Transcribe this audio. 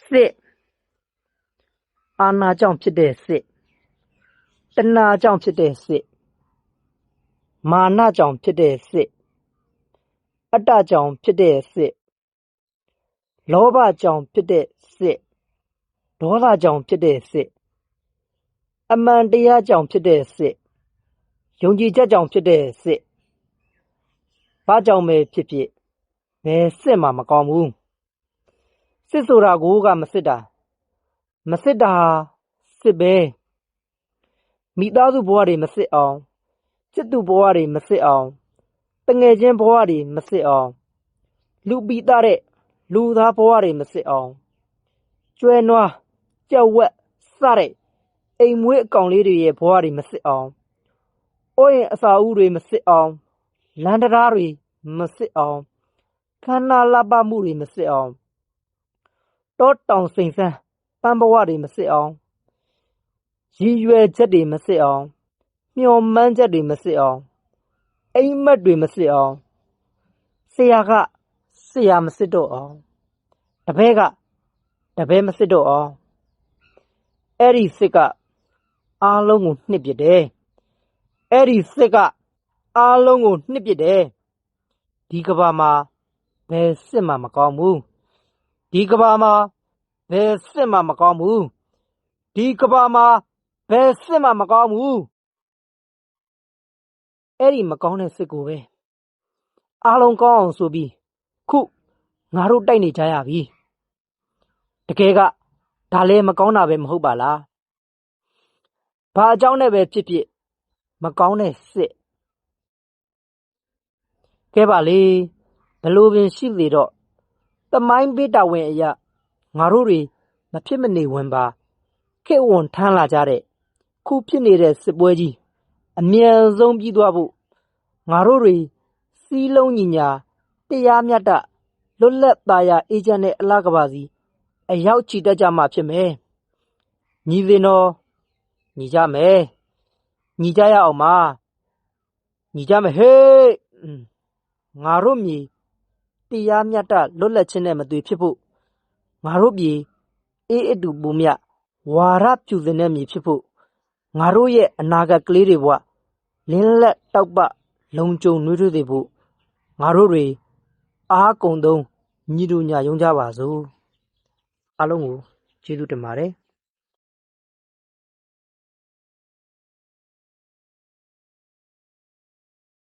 စစ်အာဏာကြောင့်ဖြစ်တဲ့စစ်တဏှာကြောင့်ဖြစ်တဲ့စစ်မာနကြောင့်ဖြစ်တဲ့စစ်အတ္တကြောင့်ဖြစ်တဲ့စစ်လောဘကြောင့်ဖြစ်တဲ့စစ်ဒေါသကြောင့်ဖြစ်တဲ့စစ်အမှန်တရားကြောင့်ဖြစ်တဲ့စစ်ယုံကြည်ချက်ကြောင့်ဖြစ်တဲ့စစ်ဘာကြောင့်ပဲဖြစ်ဖြစ်ဘယ်စစ်မှမကောင်းဘူးစစ်ဆိုတာကိုကမစစ်တာစစ်ပဲမိသားစုဘဝတွေမစစ်အောင်ချစ်သူဘဝတွေမစစ်အောင်တငယ်ချင်းဘဝတွေမစစ်အောင်လူပိသားတဲ့လူသားဘဝတွေမစစ်အောင်ကျွဲနွားကြက်ဝက်စတဲ့အိမ်မွေးအကောင်လေးတွေရဲ့ဘဝတွေမစစ်အောင်အိုးရင်အစာအုပ်တွေမစစ်အောင်လမ်းတရားတွေမစစ်အောင်ခန္ဓာလပမှုတွေမစစ်အောင်တောတောင်စိန်ဆန်းပန်းဘဝတွေမစစ်အောင်ရည်ရွယ်ချက်တွေမစစ်အောင်မျှော်မှန်းချက်တွေမစစ်အောင်အိမ်မက်တွေမစစ်အောင်ဆရာကဆရာမစစ်တော့အောင်တပည့်ကတပည့်မစစ်တော့အောင်အဲ့ဒီစစ်ကအားလုံးကိုနှစ်ပြတယ်အဲ့ဒီစစ်ကအားလုံးကိုနှစ်ပြတယ်ဒီကဘာမှာဘယ်စစ်မှမကောင်းဘူးဒီကဘာမှာဘယ်စစ်မှမကောင်းဘူးဒီကဘာမှာဘယ်စစ်မှမကောင်းဘူးအဲ့ဒီမကောင်းတဲ့စစ်ကိုပဲအားလုံးကောင်းအောင်ဆိုပြီးခုငါတို့တိုက်နေကြရပြီတကယ်ကဒါလည်းမကောင်းတာပဲမဟုတ်ပါလားဘာအကြောင်းနဲ့ပဲဖြစ်ဖြစ်မကောင်းတဲ့စစ်ကဲပါလေဘလို့ပင်ရှိလေတော့တမိုင်းပေးတာဝင်အရာငါတို့တွေမဖြစ်မနေဝင်ပါခေဝန်ထမ်းလာကြတဲ့ခုဖြစ်နေတဲ့စစ်ပွဲကြီးအမြန်ဆုံးပြီးသွားဖို့ငါတို့တွေစီးလုံးညီညာတရားမျှတလွတ်လပ်သားရအေဂျင့်နဲ့အလားကပါစီအရောက်ချီတက်ကြမှာဖြစ်မယ်ညီစင်တော်ညီကြမယ်ညီကြရအောင်ပါညီကြမယ်ဟေးငါတို့မြေတရားမျှတလွတ်လပ်ခြင်းနဲ့မသွေဖြစ်ဖို့ငါတို့မြေအေးအတူပူမြဝါရပြူစင်တဲ့မြေဖြစ်ဖို့ငါတို့ရဲ့အနာဂတ်ကလေးတွေဘဝလင်းလက်တောက်ပလုံခြုံနှွေးထွေးစေဖို့ငါတို့တွေအားကုန်သုံးညီတို့ညာယုံကြပါစို့အားလုံးကိုကျေးဇူးတင်ပါတယ်